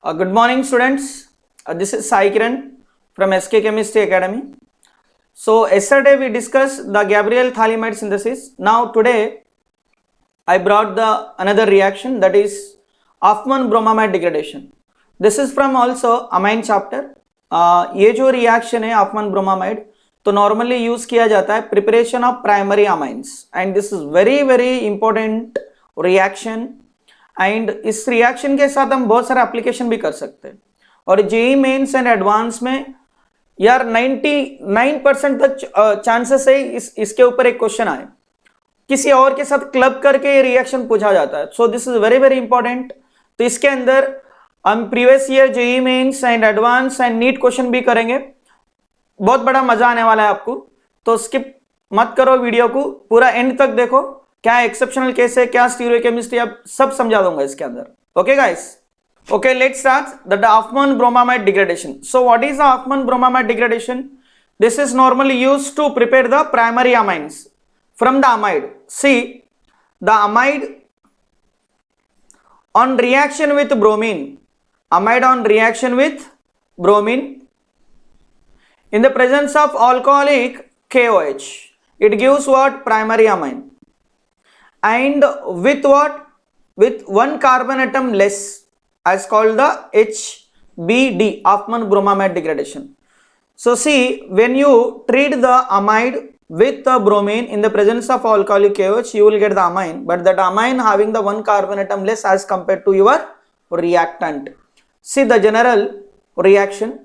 Good morning, students. This is Sai Kiran from SK Chemistry Academy. So, yesterday we discussed the Gabriel Thalamide synthesis. Now, today I brought the another reaction, that is Hoffmann bromamide degradation. This is from also amine chapter. ये जो reaction है Hoffmann bromamide, तो normally use किया जाता है preparation of primary amines, and this is very important reaction. And इस reaction के साथ हम बहुत सारे एप्लीकेशन भी कर सकते हैं. और जेई मेंस एंड एडवांस में यार 99% तक चांसेस है इसके ऊपर एक क्वेश्चन आए, किसी और के साथ क्लब करके ये रिएक्शन पूछा जाता है. So this is very important. तो इसके अंदर हम previous year JEE mains and advance and NEET question भी करेंगे. बहुत बड़ा मजा आने वाला है आपको, तो स्किप मत करो वीडियो को, पूरा एंड तक देखो. क्या एक्सेप्शनल केस है, क्या स्टीरियोकेमिस्ट्री, अब सब समझा दूंगा इसके अंदर. Okay guys, okay let's start the Hoffmann bromamide degradation. So what is the Hoffmann bromamide degradation? This is normally used to prepare the primary amines from the amide. See, the amide on reaction with bromine, amide on reaction with bromine in the presence of alcoholic KOH, it gives what? Primary amine. And with what? With one carbon atom less, as called the HBD, Hoffmann bromamide degradation. So see, when you treat the amide with the bromine in the presence of alcoholic KOH, you will get the amine, but that amine having the one carbon atom less as compared to your reactant. See the general reaction.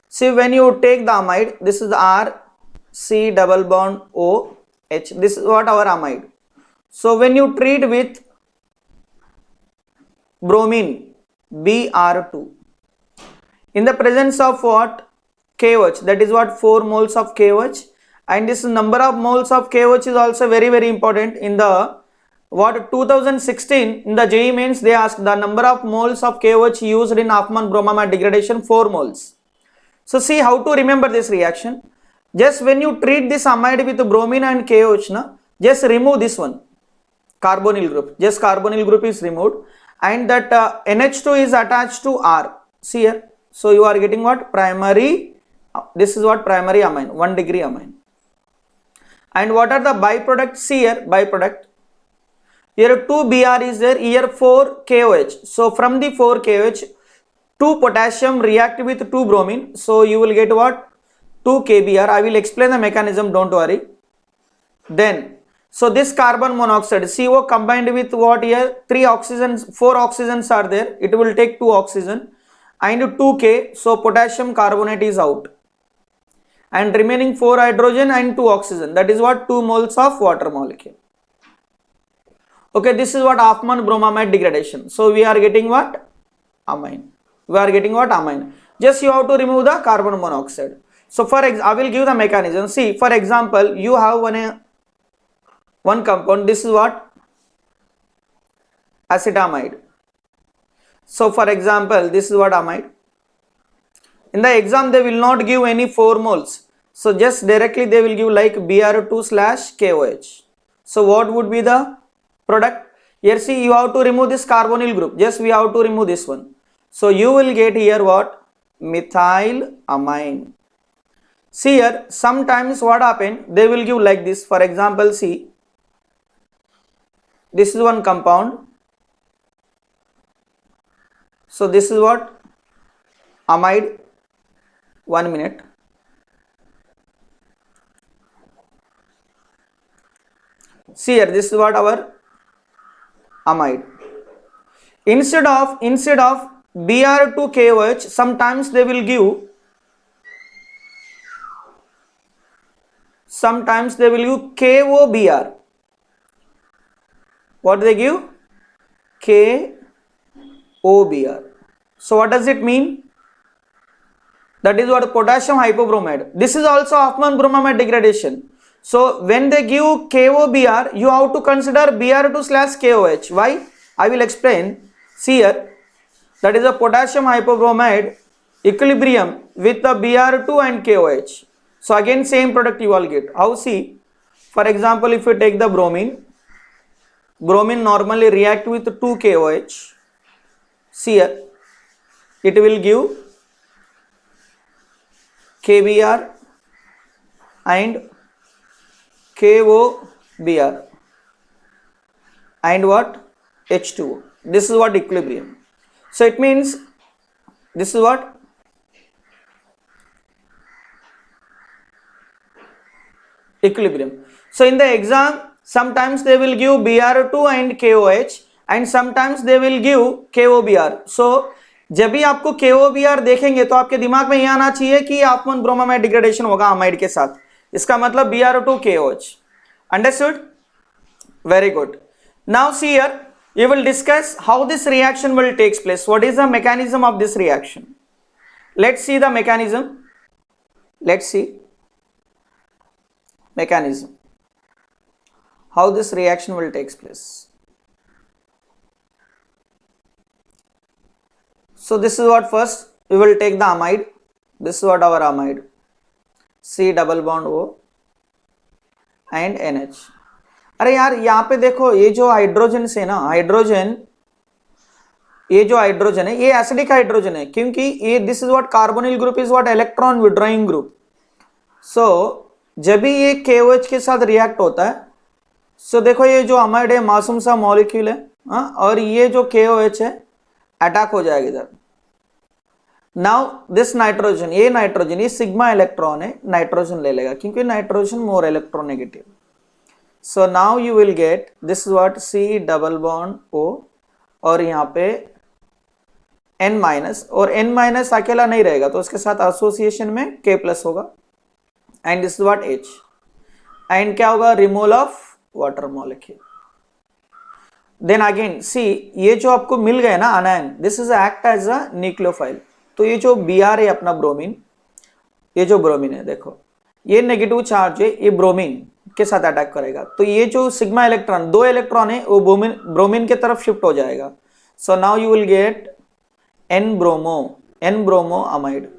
See, when you take the amide, this is R, C double bond O, H. This is what our amide. So when you treat with bromine, Br2, in the presence of what? KOH, that is what? 4 moles of KOH, and this number of moles of KOH is also very important. In the what 2016 in the JEE mains, they asked the number of moles of KOH used in Hoffmann bromamide degradation, 4 moles. So see how to remember this reaction. Just when you treat this amide with bromine and KOH, just remove this one carbonyl group. Just carbonyl group is removed, and that NH2 is attached to R. See here. So you are getting what? Primary. This is what? Primary amine, 1 degree amine. And what are the byproducts? See here, byproduct. Here 2 Br is there. Here 4 KOH. So from the 4 KOH, 2 potassium react with 2 bromine. So you will get what? 2 KBr. I will explain the mechanism. Don't worry. Then. So this carbon monoxide, CO combined with what here? 3 oxygens, 4 oxygens are there. It will take 2 oxygen and 2K. So potassium carbonate is out. And remaining 4 hydrogen and 2 oxygen. That is what? 2 moles of water molecule. Okay, this is what Hoffmann bromamide degradation. So we are getting what? Amine. We are getting what? Amine. Just you have to remove the carbon monoxide. So for I will give the mechanism. See, for example, you have one compound, this is what? Acetamide. So for example, this is what amide. In the exam they will not give any 4 moles. So just directly they will give like Br2/KOH. So what would be the product? Here see, you have to remove this carbonyl group. Just we have to remove this one. So you will get here what? Methyl amine. See here, sometimes what happen? They will give like this. For example, see, this is one compound. So this is what? Amide. 1 minute. See here, this is what our amide. Instead of Br2KOH, sometimes they will give KOBr. What do they give? KOBr. So what does it mean? That is what? Potassium hypobromide. This is also Hoffmann bromamide degradation. So when they give KOBr, you have to consider Br2/KOH. Why? I will explain. See here, that is a potassium hypobromide equilibrium with the Br2 and KOH. So again same product you will get. How? See, for example, if you take the bromine, bromine normally react with 2 KOH. See here, it will give KBr and KOBr and what? H2O. This is what equilibrium. So it means this is what? Equilibrium. So in the exam, sometimes they will give Br2 and KOH and sometimes they will give KOBr. So जब भी आपको KOBr देखेंगे तो आपके दिमाग में ये आना चाहिए कि ऑफ ब्रोमामाइड डिग्रेडेशन होगा अमाइड के साथ, इसका मतलब Br2 KOH. Understood? Very good. Now see here, we will discuss how this reaction will takes place. What is the mechanism of this reaction? Let's see the mechanism. Let's see mechanism, how this reaction will takes place. So this is what first we will take the amide. This is what our amide, C double bond O and NH. अरे यार यहाँ पे देखो ये जो hydrogen से ना, hydrogen, ये जो हाइड्रोजन है ये एसिडिक हाइड्रोजन है, क्योंकि ये this is what carbonyl group is what electron withdrawing group. So जब भी ये KOH के साथ रिएक्ट होता है, सो देखो ये जो अमाइड है मासूम सा मॉलिक्यूल है, और ये जो KOH है अटैक हो जाएगा इधर. नाउ दिस नाइट्रोजन, ये सिग्मा इलेक्ट्रॉन है, नाइट्रोजन ले लेगा क्योंकि nitrogen more electronegative. So now you will get this what C double bond O और यहाँ पे N माइनस, और N माइनस अकेला नहीं रहेगा तो उसके साथ एसोसिएशन में K प्लस होगा and this what H and क्या होगा? Removal of water molecule. Then again see ये जो आपको मिल गया ना anion, this is act as a nucleophile. तो ये जो Br है अपना ब्रोमीन, ये जो ब्रोमीन है देखो ये नेगेटिव चार्ज है, ये ब्रोमीन के साथ अटैक करेगा. तो ये जो सिग्मा इलेक्ट्रॉन, 2 इलेक्ट्रॉन है वो ब्रोमीन के तरफ शिफ्ट हो जाएगा. सो now you will get N bromo amide.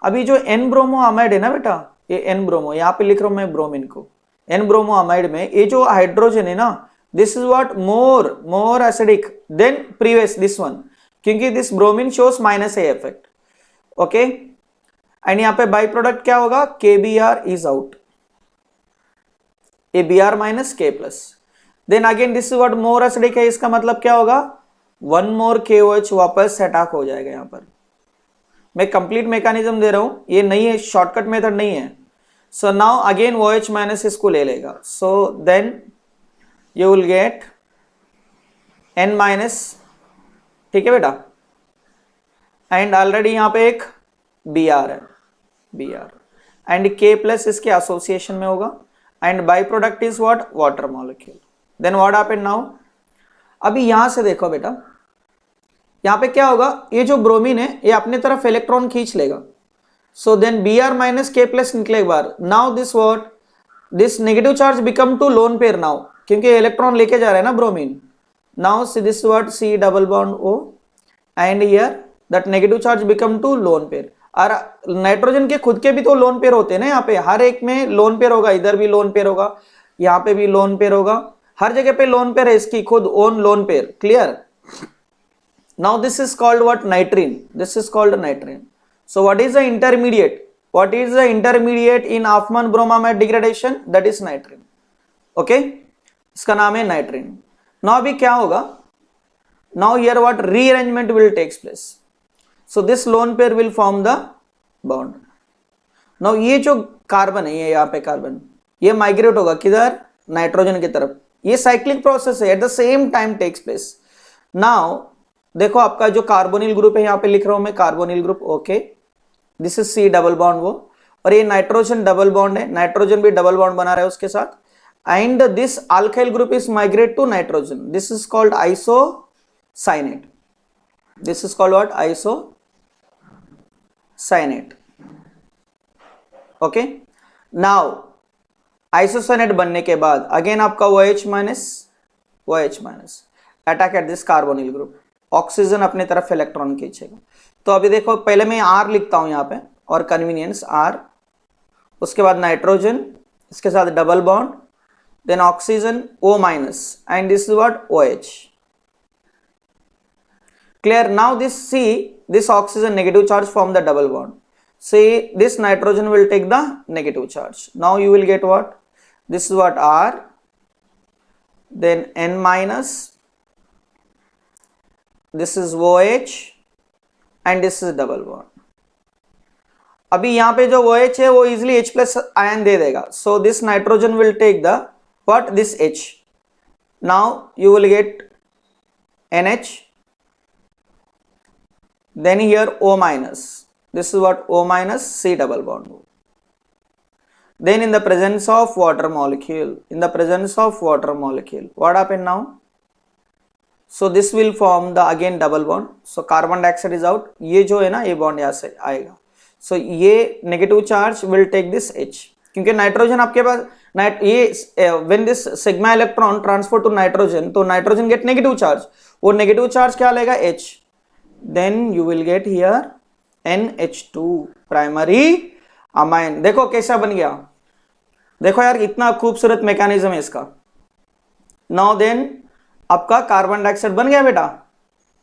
अभी जो N ब्रोमो अमाइड है ना बेटा, ये N ब्रोमो, यहाँ पे लिख रहा हूं मैं ब्रोमीन को, N ब्रोमो अमाइड में ये जो हाइड्रोजन है ना, this is what more acidic than previous this one, क्योंकि this bromine shows minus A effect. Okay, and यहाँ पे बाई प्रोडक्ट क्या होगा? KBr is out, a Br minus K plus. Then again this is what more acidic है, इसका मतलब क्या होगा? 1 मोर KOH वापस अटैक हो जाएगा. यहाँ पर मैं कंप्लीट मैकेनिज्म दे रहा हूं, ये नहीं है, शॉर्टकट मेथड नहीं है. So now again OH minus इसको ले लेगा. So then you will get N minus, ठीक है बेटा, एंड ऑलरेडी यहाँ पे एक Br है, Br एंड K प्लस इसके एसोसिएशन में होगा and by product is what? Water molecule. Then what happened now? अभी यहां से देखो बेटा, यहाँ पे क्या होगा? ये जो ब्रोमीन है ये अपने तरफ इलेक्ट्रॉन खींच लेगा. So then Br minus K plus निकले एक बार. Now this what? This negative charge become to lone pair now, क्योंकि इलेक्ट्रॉन लेके जा रहा है ना bromine. Now see this what? C double bond O and here that negative charge become to lone pair. और नाइट्रोजन के खुद के भी तो लोन पेयर होते हैं ना, यहाँ पे हर एक में लोन पेयर होगा, इधर भी लोन पेयर होगा, यहाँ पे भी लोन पेयर होगा, हर जगह पे लोन पेयर है, इसकी खुद own lone pair. Clear? Now this is called what? Nitrine. This is called nitrine. So what is the intermediate? What is the intermediate in Hoffman bromamide degradation? That is nitrine. Okay? इसका नाम है nitrine. Now अभी क्या होगा? Now here what? Rearrangement will takes place. So this lone pair will form the bond. Now ये जो carbon है, ये यहाँ पे कार्बन, ये माइग्रेट होगा किधर? नाइट्रोजन की तरफ. ये साइक्लिक प्रोसेस है, at the same time takes place. Now देखो आपका जो कार्बोनिल ग्रुप है, यहाँ पे लिख रहा हूं मैं carbonyl group. Okay, this is C double bond वो, और ये नाइट्रोजन डबल बॉन्ड है, नाइट्रोजन भी डबल बॉन्ड बना रहा है उसके साथ. And this alkyl group is migrate to nitrogen. This is called isocyanate. This is called what? Isocyanate. Okay, now isocyanate बनने के बाद अगेन आपका OH minus attack at this carbonyl group. Oxygen अपने तरफ इलेक्ट्रॉन खींचेगा. तो अभी देखो पहले मैं R लिखता हूं यहाँ पे, और कन्वीनियंस R, उसके बाद नाइट्रोजन, इसके साथ double bond, then oxygen O minus and this is what? OH. Clear? Now this oxygen negative charge form the double bond. See, this nitrogen will take the negative charge. Now you will get what? This is what R, then N minus, this is OH and this is double bond. अभी यहाँ पे जो OH है वो easily H plus ion दे देगा. So this nitrogen will take the what? This H. Now you will get NH. Then here O minus. This is what? O minus, C double bond. Then in the presence of water molecule, what happened now? So this will form the again double bond. So carbon dioxide is out. ये जो है ना ये bond यहाँ से आएगा. So ये negative charge will take this H. क्योंकि नाइट्रोजन आपके पास when this sigma electron transfer to nitrogen, तो nitrogen get negative charge. वो negative charge क्या लेगा? H. Then you will get here NH2 primary amine. देखो कैसा बन गया. देखो यार इतना खूबसूरत मैकेनिज्म है इसका. नाउ देन आपका कार्बन डाइऑक्साइड बन गया बेटा.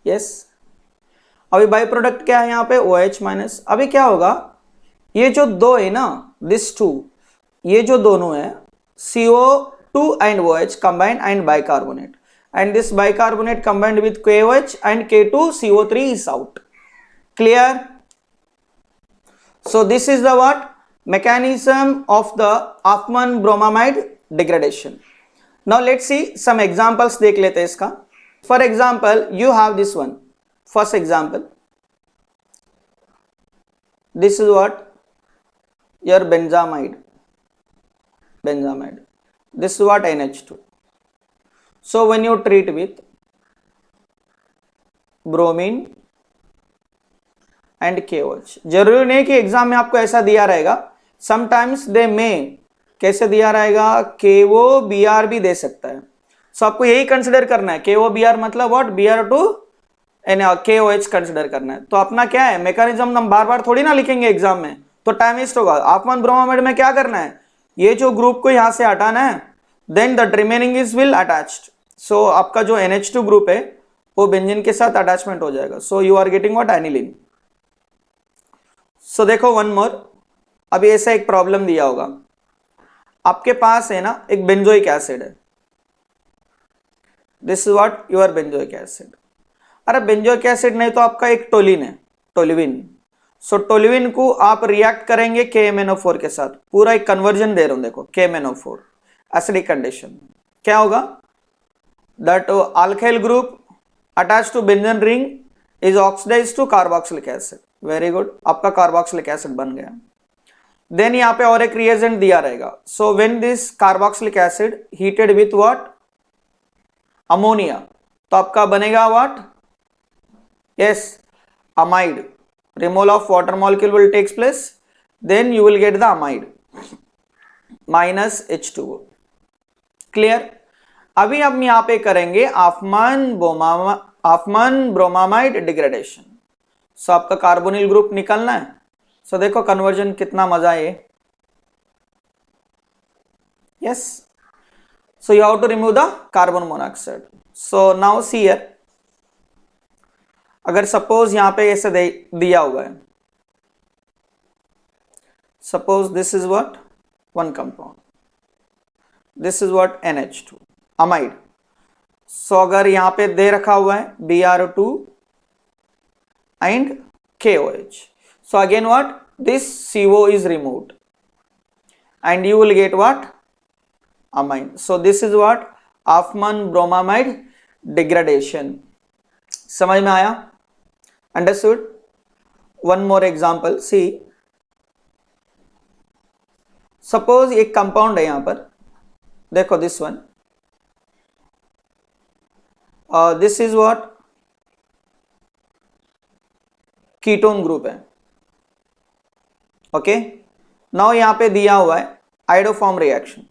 यस. अभी बाई प्रोडक्ट क्या है यहाँ पे? OH minus. अभी क्या होगा? ये जो दो है ना, दिस टू, ये जो दोनों है CO2 and OH combined and bicarbonate, and this bicarbonate combined with KOH and K2CO3 is out. Clear? So this is the what? Mechanism of the Hoffmann bromamide degradation. Now let's see some examples देख लेते हैं इसका. For example, you have this one. First example, this is what? Your benzamide. This is what? NH2. So when you treat with bromine and KOH, जरूरी नहीं कि exam में आपको ऐसा दिया रहेगा. समटाइम्स दे में कैसे दिया रहेगा? KOBr भी दे सकता है. सो आपको यही कंसिडर करना है. KOBr मतलब what? Br2 and KOH consider करना है. तो अपना क्या है मैकेनिज्म, हम बार बार थोड़ी ना लिखेंगे एग्जाम में, तो टाइम वेस्ट होगा. हॉफमैन ब्रोमामाइड में क्या करना है? ये जो ग्रुप को यहां से हटाना है, then the remaining is will attached. So आपका जो NH2 ग्रुप है वो बेंजीन के साथ अटैचमेंट हो जाएगा. So you are getting what? Aniline. So देखो वन मोर. अभी ऐसा एक प्रॉब्लम दिया होगा. आपके पास है ना एक बेंजोइक एसिड है. This is what? Your benzoic acid. अरे बेंजोइक एसिड नहीं तो आपका एक टोलिन है, टोल्यूइन. सो टोल्यूइन को आप रिएक्ट करेंगे KMnO4 के साथ. पूरा एक कन्वर्जन दे रहा हूं. देखो KMnO4 एसिडिक कंडीशन. क्या होगा? That alkyl group attached to benzene ring is oxidised to carboxylic acid. Very good. आपका कार्बोक्सिलिक एसिड बन गया. देन यहाँ पे और एक रिएजेंट दिया रहेगा. So when this carboxylic acid heated with what? Ammonia, तो आपका बनेगा what? Yes, amide. Removal of water molecule will takes place. Then you will get the amide minus H2O. Clear? अभी हम यहाँ पे करेंगे Hoffmann bromamide degradation. सो आपका carbonyl group निकलना है. सो देखो कन्वर्जन कितना मजा है. Yes. So you have to remove the carbon monoxide. So now see here, अगर सपोज यहां पे ऐसे दिया हुआ है, suppose this is what? One compound, this is what? NH2 amide. So अगर यहां पे दे रखा हुआ है Br2 and KOH, so again what? This CO is removed and you will get what? Amine. So this is what? Hoffmann bromamide degradation. समझ में आया? Understood? One more example. See, suppose एक कंपाउंड है यहां पर. देखो this one. This is what? Ketone group है. Okay. Now यहां पे दिया हुआ है आइडोफॉर्म रिएक्शन.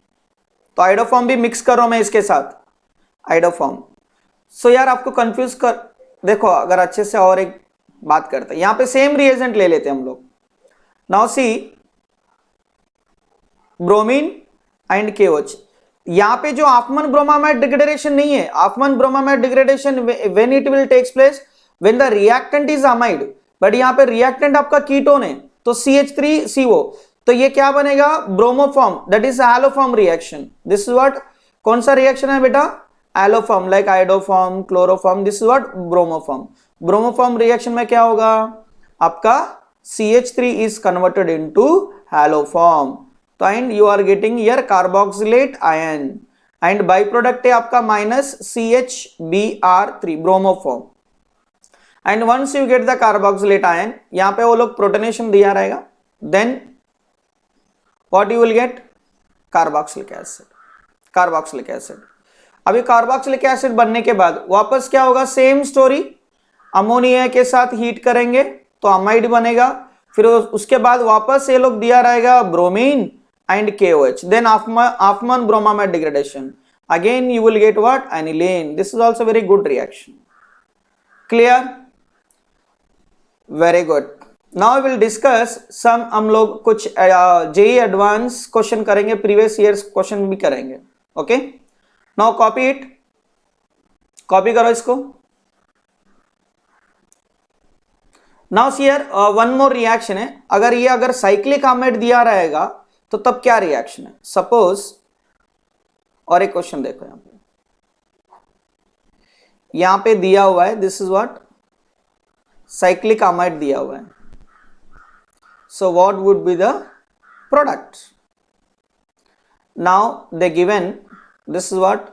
तो आइडोफॉर्म भी मिक्स कर रहा हूं मैं इसके साथ. आइडोफॉर्म. सो यार आपको कंफ्यूज कर, देखो अगर अच्छे से और एक बात करते हैं, यहां पे सेम रिएजेंट ले लेते हैं हम लोग. Now see, bromine and KOH. यहां पे जो Hoffmann bromamide degradation नहीं है. Hoffmann bromamide degradation when it will takes place, when the reactant is amide, but यहाँ पे रिएक्टेंट आपका कीटोन है तो CH3CO, तो ये क्या बनेगा, bromoform, that is haloform reaction. This is what, कौन सा रिएक्शन है बेटा, haloform, like iodoform, chloroform, this is what bromoform. Bromoform reaction में क्या होगा, आपका CH3 is converted into haloform, तो and you are getting here carboxylate ion, and by product है आपका minus CHBr3 bromoform, and once you get the carboxylate ion, यहां पे वो लोग प्रोटोनेशन दिया रहेगा, then what you will get, carboxylic acid, carboxylic acid. अभी कार्बोक्सिलिक एसिड बनने के बाद वापस क्या होगा, सेम स्टोरी, अमोनिया के साथ हीट करेंगे तो अमाइड बनेगा, फिर उसके बाद वापस ये लोग दिया रहेगा bromine and KOH, then Hofmann bromamide degradation, again you will get what, aniline. This is also very good reaction. Clear, very good. Now will discuss some, हम लोग कुछ JEE एडवांस क्वेश्चन करेंगे, प्रीवियस ईयर्स क्वेश्चन भी करेंगे। Okay, now copy it, copy करो इसको। Now here one more reaction है, अगर साइक्लिक अमाइड दिया रहेगा तो तब क्या रिएक्शन है, सपोज, और एक क्वेश्चन देखो यहां पे दिया हुआ है, this is what, cyclic amide दिया हुआ है, so what would be the product, now they given this is what,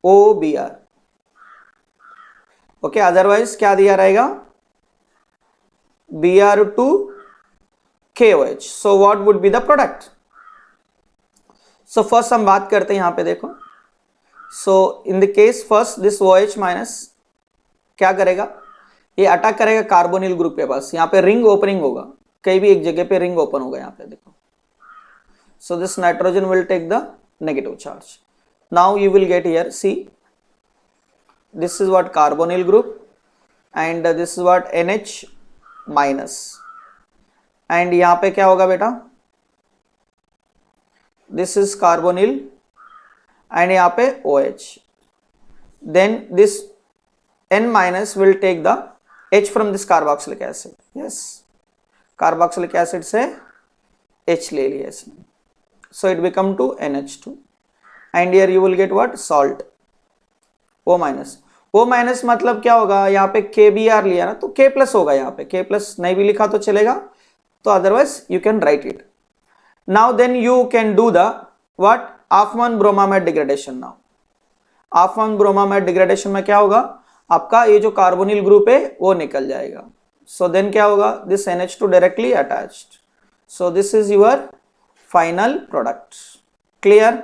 KOBr, okay, otherwise क्या दिया रहेगा, Br2 KOH, so what would be the product. So first हम बात करते हैं यहां पे देखो, so in the case first this OH minus क्या करेगा, ये अटैक करेगा कार्बोनिल ग्रुप के पास, यहां पे रिंग ओपनिंग होगा, कहीं भी एक जगह पे रिंग ओपन होगा, यहां पे देखो, so this nitrogen will take the negative charge, now you will get here, see, this is what carbonyl group, and this is what NH minus, and यहां पे क्या होगा बेटा, this is carbonyl and यहां पे OH, then this N minus will take the H from this carboxylic acid, yes, carboxylic acid से H ले लिया इसने, so it become to NH2, and here you will get what, salt, O minus. O minus मतलब क्या होगा, यहाँ पे KBr लिया ना तो K प्लस होगा, यहाँ पे K प्लस नहीं भी लिखा तो चलेगा, तो otherwise you can write it. Now then you can do the what, Hofmann bromamide degradation. Now Hofmann bromamide degradation में क्या होगा, आपका ये जो कार्बोनिल ग्रुप है वो निकल जाएगा, सो देन क्या होगा, this NH2 directly attached, so this is your final product. Clear,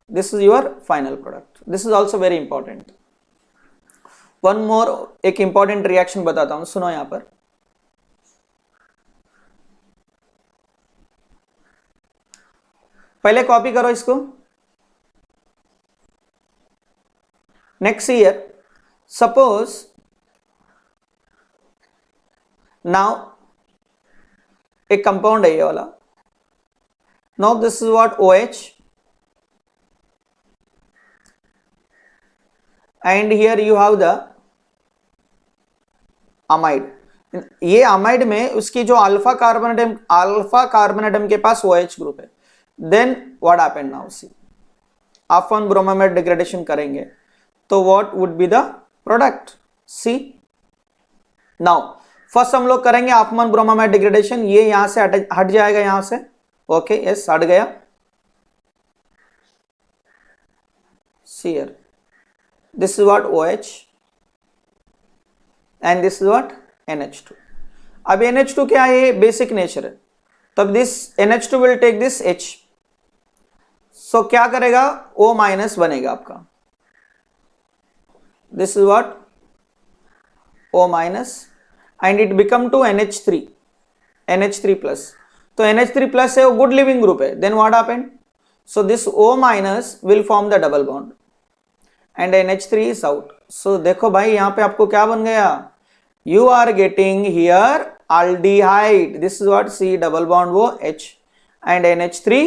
this is your final product. This is also very important. One more, एक इंपॉर्टेंट रिएक्शन बताता हूं, सुनो यहां पर, पहले कॉपी करो इसको। नेक्स्ट ईयर सपोज नाउ एक कंपाउंड है ये वाला, now this is what OH, and here you have the amide, ये अमाइड में उसकी जो अल्फा कार्बन एटम के पास OH ग्रुप है, then what happened, now see, Hofmann bromamide degradation करेंगे तो what would be the product, see, now first हम लोग करेंगे ऑफमन ब्रोमामाइड डिग्रेडेशन, ये यहां से हट जाएगा यहां से, ओके, यस, हट गया, सी here, this is what OH and this is what NH2। अब NH2 क्या है, बेसिक नेचर है, तब this NH2 will take this H, so क्या करेगा, O माइनस बनेगा आपका, this is what O minus, and it become to NH3 plus, तो NH3 plus है वो गुड लिविंग ग्रुप है, then what happened, so this O minus will form the double bond and NH3 is out, so देखो भाई यहां पे आपको क्या बन गया, you are getting here aldehyde, this is what, C double bond O H and NH3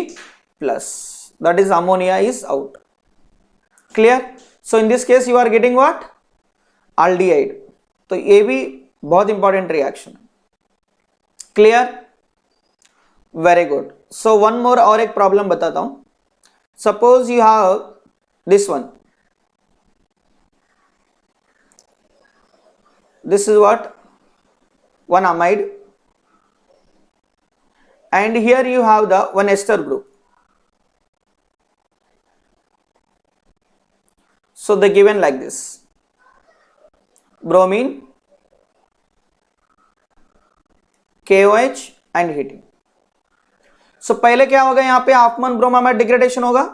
plus, that is ammonia is out। Clear, so in this case you are getting what, aldehyde, तो ये भी बहुत important reaction है। Clear, very good. So one more और एक problem बताता हूं। Suppose you have this one, this is what one amide, and here you have the one ester group. So they given like this, bromine, KOH and heating. So पहले क्या होगा, यहाँ पे Hopman bromamide degradation होगा,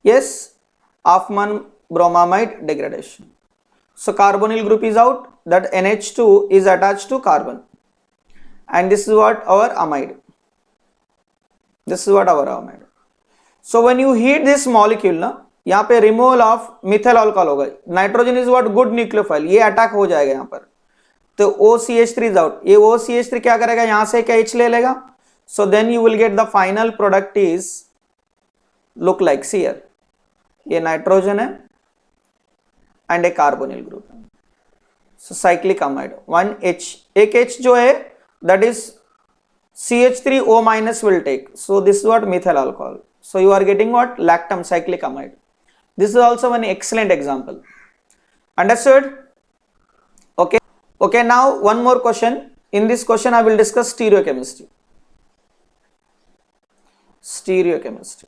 yes, Hopman bromamide degradation. So carbonyl group is out, that NH2 is attached to carbon, and this is what our amide. This is what our amide. So when you heat this molecule ना, यहाँ पे removal of methyl alcohol होगा, nitrogen is what good nucleophile, ये attack हो जाएगा यहाँ पर, तो OCH3 इज आउट, ये OCH3 क्या करेगा, यहाँ से एक H ले लेगा, so then you will get the final product is look like here, ये नाइट्रोजन है एंड ए कार्बोनिल ग्रुप है, सो साइक्लिक अमाइड, वन H, एक H जो है that is CH3O minus will take, so this is what methyl alcohol, so you are getting what lactam cyclic amide. This is also an excellent example. Understood? Okay. Okay, now one more question. In this question I will discuss stereochemistry. Stereochemistry.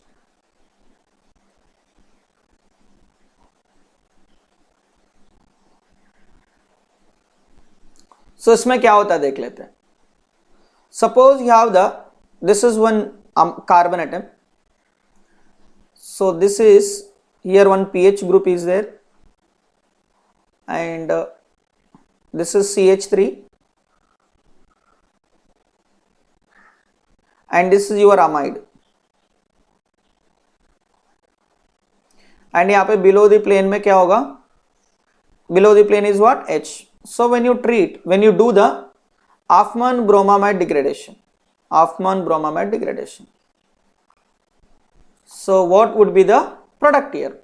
So इसमें क्या होता है देख लेते हैं. Suppose you have the, this is one carbon atom, so this is here one pH group is there, and this is CH3, and this is your amide, and यहाँ पे below the plane में क्या होगा, below the plane is what, H. So when you treat, when you do the Hofmann bromamide degradation, Hofmann bromamide degradation, so what would be the product here?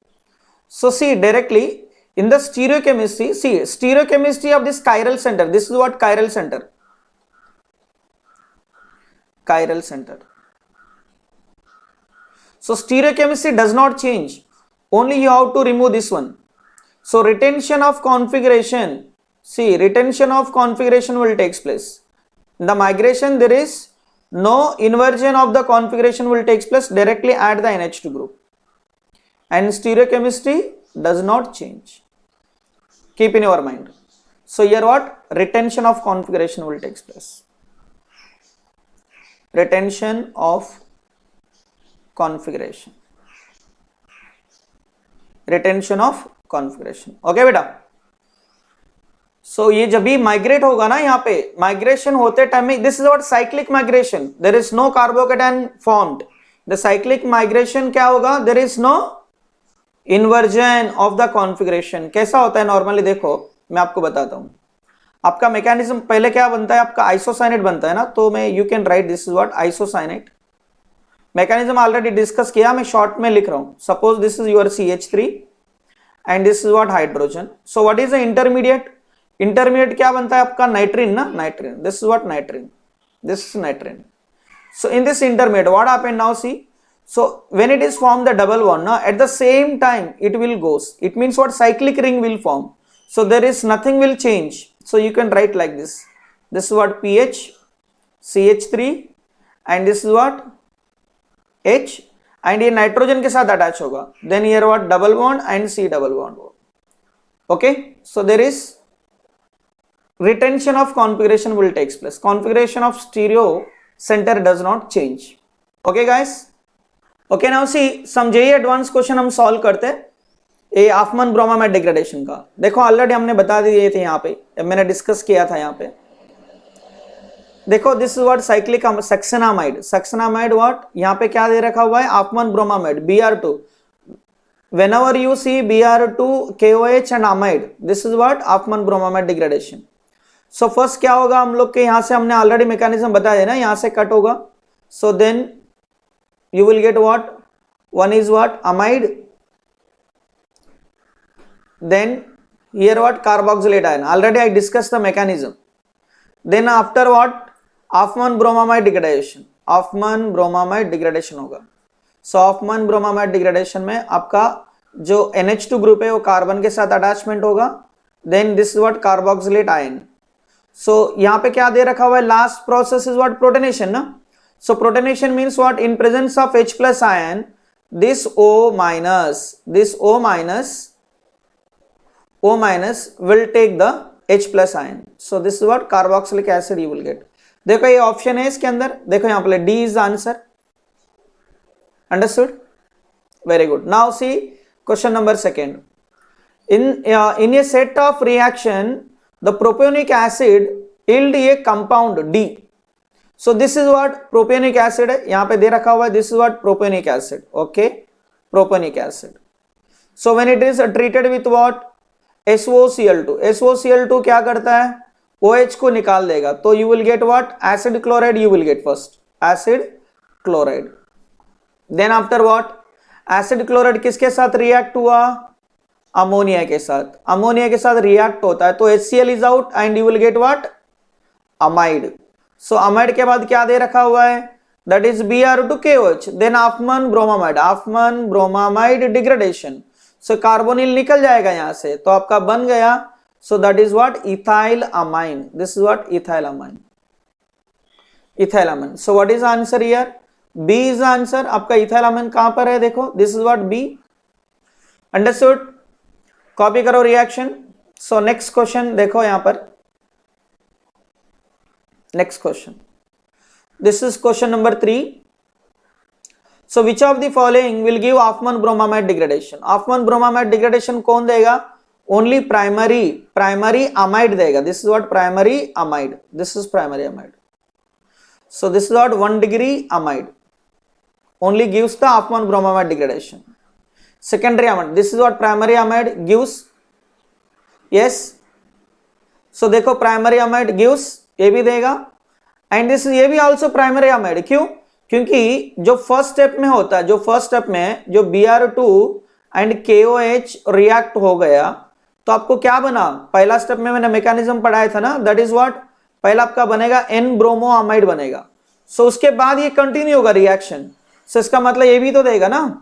So see directly in the stereochemistry, see stereochemistry of this chiral center, this is what chiral center, chiral center. So stereochemistry does not change, only you have to remove this one. So retention of configuration, see retention of configuration will take place. In the migration there is no inversion of the configuration will take place, directly add the NH2 group, and stereochemistry does not change. Keep in your mind. So here what, retention of configuration will take place. Retention of configuration. Retention of configuration. Okay बेटा. So ये जब भी migrate होगा ना, यहाँ पे migration होते time में, this is what cyclic migration, there is no carbocation formed. The cyclic migration क्या होगा, there is no inversion of the configuration. कैसा होता है नॉर्मली, देखो मैं आपको बताता हूं. आपका मैकेनिज्म पहले क्या बनता है, आपका आइसोसाइनेट बनता है ना, तो मैं you can write this is what isocyanate. Mechanism already discuss किया, मैं शॉर्ट में लिख रहा हूं. Suppose this is your CH3 and this is what hydrogen. So what is the intermediate, intermediate क्या बनता है आपका, नाइट्रिन ना, nitrene, this is what nitrene, this is nitrene. So in this intermediate what happened now, see, so when it is formed the double bond, now at the same time it will goes, it means what, cyclic ring will form, so there is nothing will change. So you can write like this, this is what pH, CH3, and this is what H, and ये nitrogen के साथ attach होगा, then here what, double bond and C double bond. Okay, so there is retention of configuration will takes place, configuration of stereo center does not change. Okay guys. Okay now see some JEE advance question हम solve करते हैं ये Hofmann bromamide degradation का. देखो already हमने बता दिए थे, यहाँ पे मैंने डिस्कस किया था. यहाँ पे देखो this is what cyclic succinamide, succinamide what, यहाँ पे क्या दे रखा हुआ है, Hofmann bromamide Br2. whenever you see Br2 KOH and amide, this is what Hofmann bromamide degradation. So first क्या होगा, हम लोग के यहाँ से हमने ऑलरेडी मैकेनिज्म बता दिया ना, यहाँ से कट होगा. So then you will get what, one is what, amide, then here what, carboxylate ion. Already I discussed the mechanism. Then after what, Hoffmann bromamide degradation. Hoffmann bromamide degradation होगा. So Hoffmann bromamide degradation में आपका जो NH2 group है वो carbon के साथ attachment होगा. Then this is what, carboxylate ion. So यहाँ पे क्या दे रखा हुआ है, last process is what, protonation ना. So protonation means what, in presence of H plus ion, this O minus will take the H plus ion. So this is what, carboxylic acid you will get. देखो ये option है इसके अंदर, देखो यहाँ पे D is the answer. Understood? Very good. Now see question number second. In a set of reaction, the propionic acid yield a compound D. So this is what, propionic acid है, यहाँ पे दे रखा हुआ है, this is what, propionic acid. Okay, propionic acid. So when it is treated with what, SOCl2. SOCl2 क्या करता है, OH को निकाल देगा, तो you will get what, acid chloride you will get first, acid chloride. Then after what, acid chloride किसके साथ react हुआ, अमोनिया के साथ. अमोनिया के साथ रिएक्ट होता है तो HCl is out and you will get what, amide. So amide के बाद क्या दे रखा हुआ है, that is Br2KOH. Then Hoffmann bromamide degradation. So carbonyl निकल जाएगा यहाँ से, तो आपका बन गया, so that is what, ethylamine. This is what, ethylamine. ethylamine. So what is the answer here, B is the answer. आपका ethylamine कहां पर है, देखो, this is what, B. Understood? Copy करो रिएक्शन. सो नेक्स्ट क्वेश्चन देखो यहां पर, next question, this is question number 3. So which of the following will give Hoffmann bromamide degradation. Hoffmann bromamide degradation कौन देगा, ओनली प्राइमरी अमाइड देगा. This is what, primary amide. This is primary amide. So this is what, 1 degree amide only gives the Hoffmann bromamide degradation. Secondary amide, this is what, primary amide gives, yes. So देखो primary amide gives, ये भी देगा, and this ये भी also primary amide. क्यों, क्योंकि जो first step में होता है, जो फर्स्ट स्टेप में जो Br2 एंड KOH रिएक्ट हो गया, तो आपको क्या बना, पहला स्टेप में मैंने मैकेनिज्म पढ़ाया था ना, दैट इज व्हाट, पहला आपका बनेगा N ब्रोमो अमाइड बनेगा. सो उसके बाद ये कंटिन्यू होगा रिएक्शन. सो इसका मतलब ये भी तो देगा ना.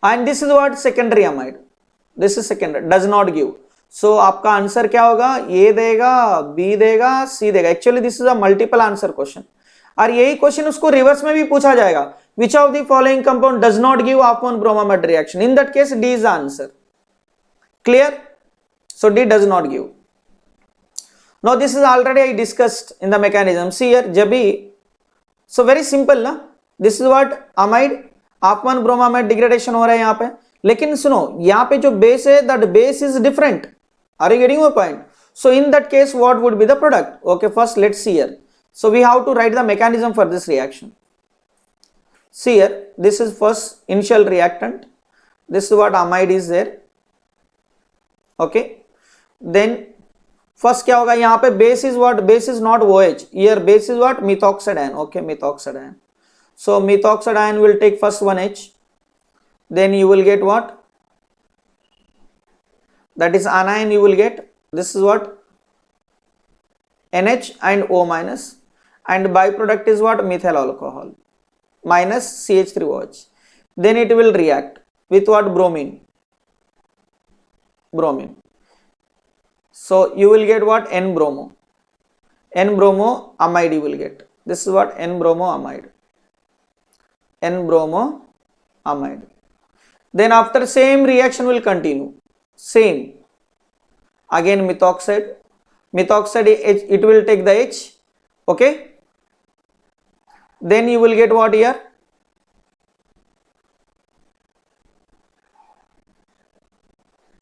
And this is what, secondary amide. This is secondary, does not give. So आपका आंसर क्या होगा, A देगा, B देगा, C देगा. Actually this is a multiple answer question. और यही क्वेश्चन उसको रिवर्स में भी पूछा जाएगा, which of the following compound does not give Hoffmann bromamide reaction. In that case D is the answer. Clear? So D does not give. Now this is already I discussed in the mechanism. See here, जब भी, so very simple ना. This is what, amide, Hoffmann bromamide degradation हो रहा है यहाँ पे. लेकिन सुनो, यहाँ पे जो बेस है, that base is different. Are you getting my point? So in that case what would be the product? Okay, first let's see here. So we have to write the mechanism for this reaction. See here, this is first initial reactant. This is what, amide is there. Okay, then first क्या होगा, यहाँ पे base is what, base is not OH. Here base is what, methoxide ion. Okay, methoxide ion. So methoxide ion will take first 1H, then you will get what, that is anion you will get, this is what, NH and O minus, and byproduct is what, methyl alcohol minus CH3OH. Then it will react with what, bromine. So you will get what, N bromo amide you will get. This is what, N bromo amide. Then after same reaction will continue, same, again methoxide, it will take the H. Okay, then you will get what here,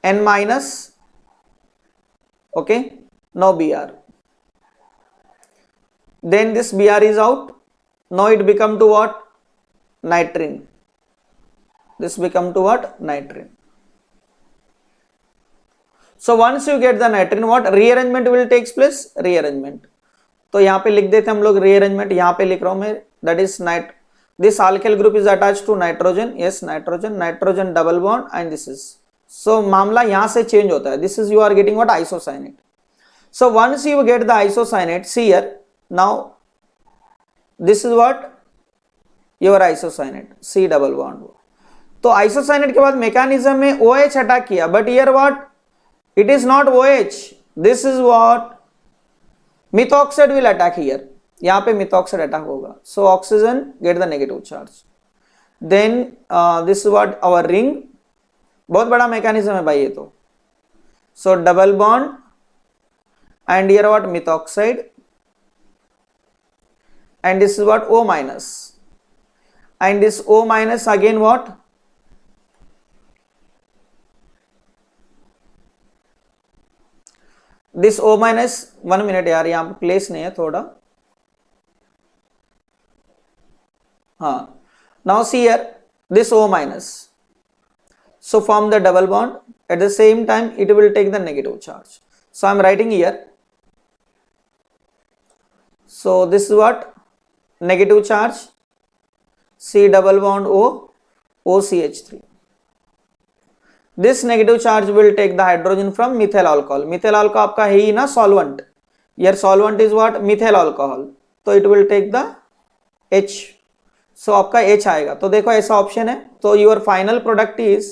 N minus. Okay, now Br, then this Br is out. Now it become to what, nitrine. This become to what, nitrine. So once you get the nitrine, what rearrangement will takes place, rearrangement. तो यहाँ पे लिख देते हम लोग rearrangement, यहाँ पे लिख रहा हूँ मैं, that is this alkyl group is attached to nitrogen. Yes, nitrogen double bond, and this is, सो मामला यहां से चेंज होता है. This is you are getting what isocyanate. So once you get the isocyanate, see here now this is what your isocyanate, see double bond. तो isocyanate के बाद mechanism में OH attack किया, but here what, it is not OH, this is what methoxide will attack here. यहां पे methoxide attack होगा. So oxygen get the negative charge. Then this is what our ring. बहुत बड़ा mechanism है भाई ये तो. सो double bond and here what methoxide, and this is what O minus, and this O minus again what, this O minus, 1 minute यार यहाँ पे place नहीं है थोड़ा. हाँ, now see here this O minus, so form the double bond, at the same time it will take the negative charge. So I am writing here. So this is what negative charge, C double bond O, OCH3. This negative charge will take the hydrogen from methyl alcohol. Methyl alcohol आपका है ही ना solvent. Your solvent is what, methyl alcohol. तो it will take the H. So आपका H आएगा. तो देखो ऐसा option है. तो your final product is,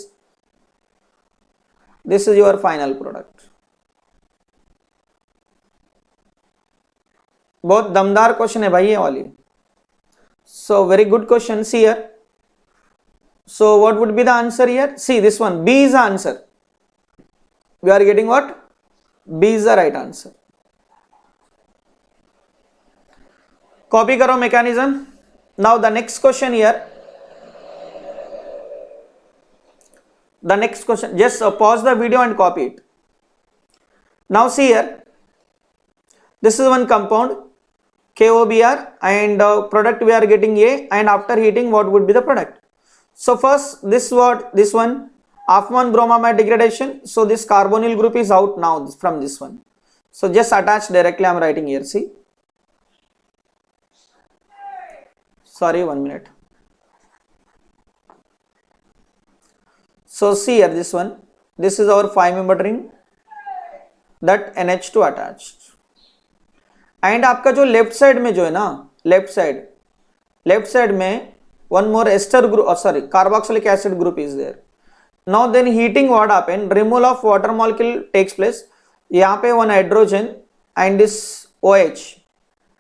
this is your final product. बहुत दमदार क्वेश्चन है भाई ये वाली. So very good question. See here. So what would be the answer here? See this one, B is the answer. We are getting what, B is the right answer. Copy करो mechanism. Now the next question here. The next question, just pause the video and copy it. Now see here, this is one compound KOBr, and product we are getting A, and after heating what would be the product? So first this one Hoffmann bromamide degradation. So this carbonyl group is out now from this one. So just attach directly. I am writing here. See, sorry, 1 minute. So see here, this one, this is our 5-membered ring, that NH2 attached. And आपका जो left side में जो है ना, left side में one more ester group, sorry carboxylic acid group is there. Now then heating what happen, removal of water molecule takes place. यहाँ पे one hydrogen and this OH,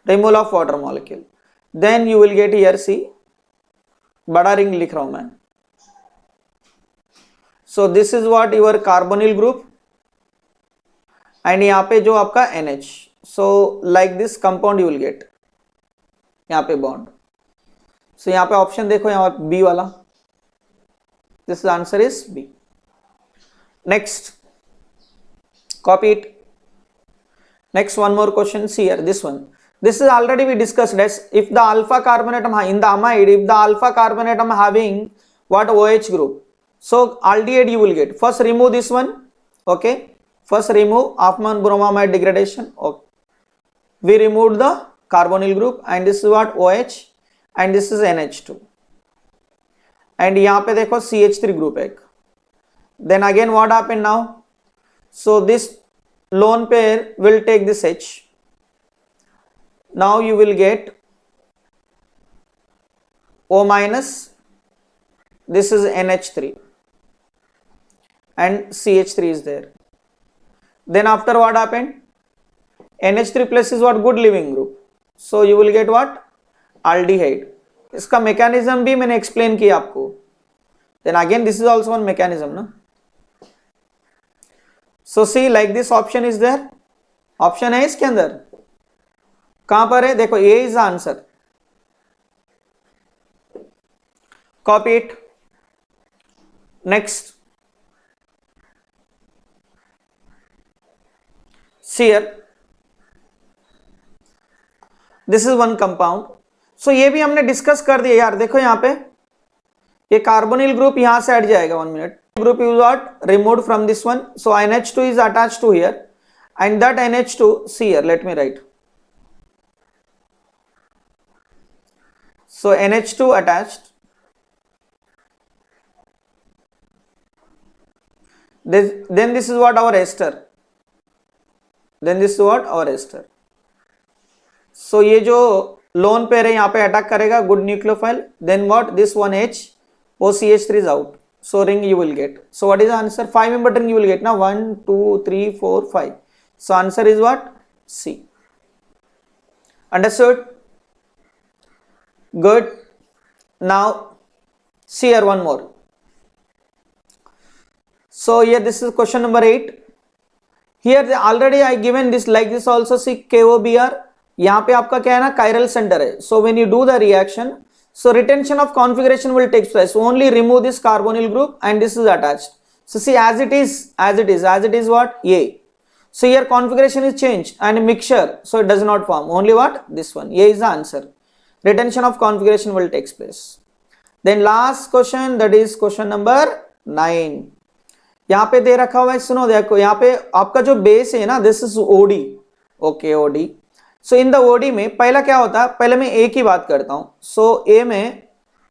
removal of water molecule. Then you will get here, see बड़ा ring लिख रहा हूं मैं. So this is what your carbonyl group, and यहाँ पे जो आपका NH. So like this compound you will get. यहाँ पे bond. So यहाँ पे ऑप्शन देखो, यहाँ पे B वाला. This answer is B. Next, copy it. Next, one more question. See here, this one. This is already we discussed as if the alpha carbon atom in the amide, if the alpha carbon atom having what OH group. So aldehyde you will get. First remove this one. Okay. First remove Hoffmann bromamide degradation. Okay. We removed the carbonyl group, and this is what OH, and this is NH2, and यहाँ पे देखो CH3 group एक. Then again what happened now? So this lone pair will take this H. Now you will get O minus, this is NH3, and CH3 is there. Then after what happened? NH3 plus is what, good living group. So you will get what, aldehyde. इसका mechanism भी मैंने explain किया आपको. Then again this is also one mechanism ना. So see like this option is there. Option है इसके अंदर. कहां पर है देखो, A is the answer. Copy it. Next, see here. This is one compound. So ये भी हमने डिस्कस कर दिया यार. देखो यहाँ पे ये कार्बोनिल ग्रुप यहां से हट जाएगा. 1 minute. Group is what, removed from this one. So NH2 is attached to here, and that NH2, see here, let me write. So NH2 attached. then this is what our ester, then this is what our ester. So ये जो lone pair है यहाँ पे attack करेगा good nucleophile, then what, this one H OCH3 is out, so ring you will get. So what is the answer? 5 member ring you will get now, 1 2 3 4 5. So answer is what? C. Understood? Good. Now see here one more. So here this is question number 8. Here already I given this like this also. See KOBr, यहाँ पे आपका क्या है ना, chiral center है. So when you do the reaction, so retention of configuration will take place. Only remove this carbonyl group and this is attached. So see as it is what? A. So here configuration is changed and mixture, so it does not form. Only what? This one. A is the answer. Retention of configuration will take place. Then last question, that is question number 9. यहाँ पे दे रखा हुआ है, सुनो देखो यहाँ पे आपका जो बेस है ना, this is OD. Okay OD. So in the OD में पहला क्या होता है, पहले मैं ए की बात करता हूं. सो ए में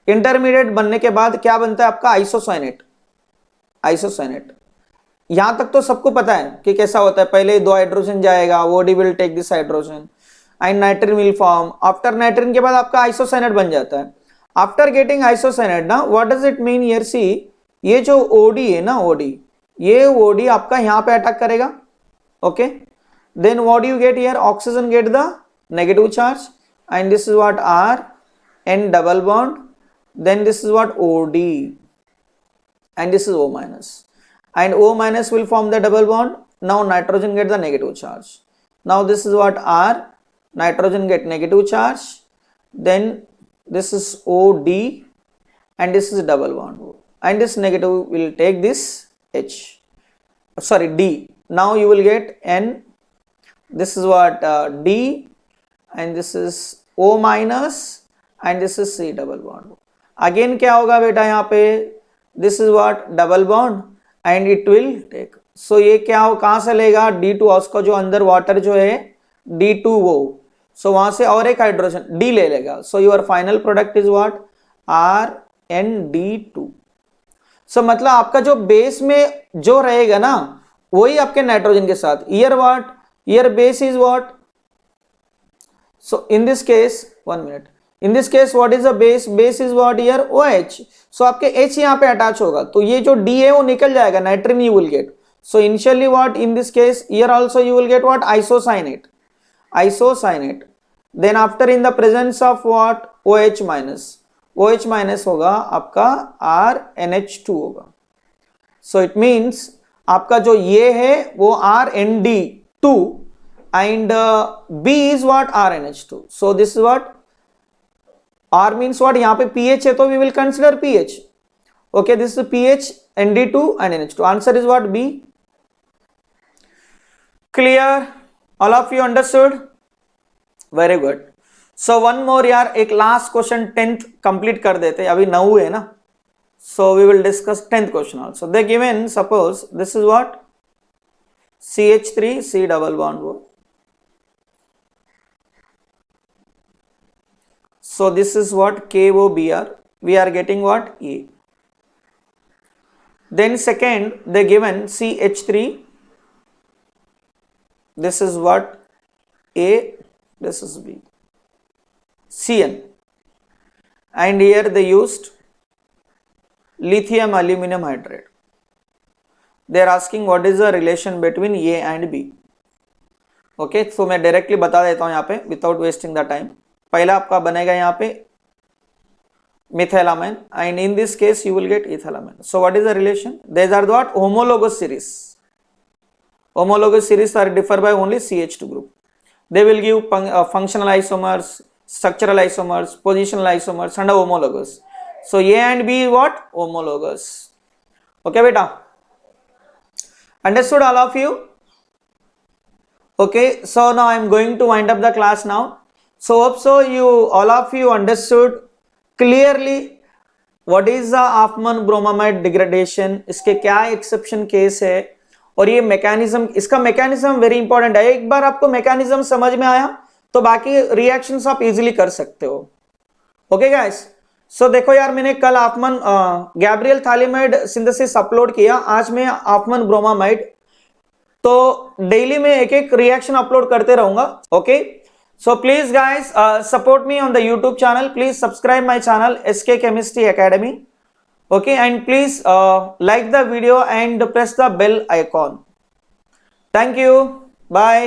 इंटरमीडिएट बनने के बाद क्या बनता है आपका? आइसोसाइनेट. आइसोसाइनेट यहां तक तो सबको पता है कि कैसा होता है. पहले 2 हाइड्रोजन जाएगा, OD will take this hydrogen and nitrene will form. After nitrene के बाद आपका आइसोसाइनेट बन जाता है. आफ्टर गेटिंग आइसोसाइनेट ना, what does it mean here? See ये जो ओडी है ना, ओडी, ये ओडी आपका यहां पे अटैक करेगा. Okay, then what do you get here? Oxygen get the negative charge and this is what R, N double bond, then this is what OD and this is O minus, and O minus will form the double bond. Now nitrogen get the negative charge. Now this is what R, nitrogen get negative charge, then this is OD and this is double bond, and this negative will take this H, sorry D. Now you will get N, this is what D, and this is O minus and this is C double bond. Again क्या होगा बेटा यहाँ पे? This is what double bond and it will take. So ये क्या हो, कहाँ से लेगा? D2, उसका जो अंदर वाटर जो है D2O, so वहां से और एक हाइड्रोजन D ले लेगा. So your final product is what? RND2. So मतलब आपका जो बेस में जो रहेगा ना, वही आपके नाइट्रोजन के साथ. Here what? Here base is what? So in this case, 1 minute. In this case what is the base? Base is what here? OH. So आपके H यहाँ पे अटैच होगा, तो ये जो D है वो निकल जाएगा, नाइट्रिन you will get. So initially what? In this case here also you will get what? Isocyanate. Isocyanate. Then after in the presence of what? OH minus. OH minus होगा आपका RNH2 होगा. So it means आपका जो ये है वो RND2 and B is what? RNH2. So this is what? R means what? यहाँ पे pH है तो we will consider pH. Okay, this is pH, ND2 and NH2. Answer is what? B. Clear? All of you understood? Very good. So one more यार, एक last question 10th complete कर देते हैं, अभी 9 है ना. So we will discuss 10th question also. They given, suppose this is what? CH3 C double bond O. So this is what? KOBr. We are getting what? A. Then second they given CH3. This is what? A. This is B. Cn. And here they used lithium aluminum hydride. They are asking what is the relation between A and B. Okay, so मैं directly बता देता हूँ यहाँ पे without wasting the time. पहला आपका बनेगा यहाँ पे methylamine and in this case you will get ethylamine. So what is the relation? These are what? Homologous series. Homologous series are differ by only CH2 group. They will give functional isomers, structural isomers, positional isomers and homologous. So A and B is what? Homologous. Okay beta? Understood all of you? Okay, so now I am going to wind up the class now. So hope so you all of you understood clearly what is the Hoffman bromamide degradation, इसके क्या exception case है और ये mechanism, इसका mechanism very important है. एक बार आपको mechanism समझ में आया तो बाकी reactions आप easily कर सकते हो. Okay guys, सो देखो यार, मैंने कल आपमन गैब्रियल थालीमाइड सिंथेसिस अपलोड किया, आज मैं आपमन ब्रोमामाइड, तो डेली में एक एक रिएक्शन अपलोड करते रहूंगा. Okay, so please guys support me on the YouTube channel, please subscribe my channel SK Chemistry Academy. Okay, and please like the video and press the bell icon. Thank you. Bye.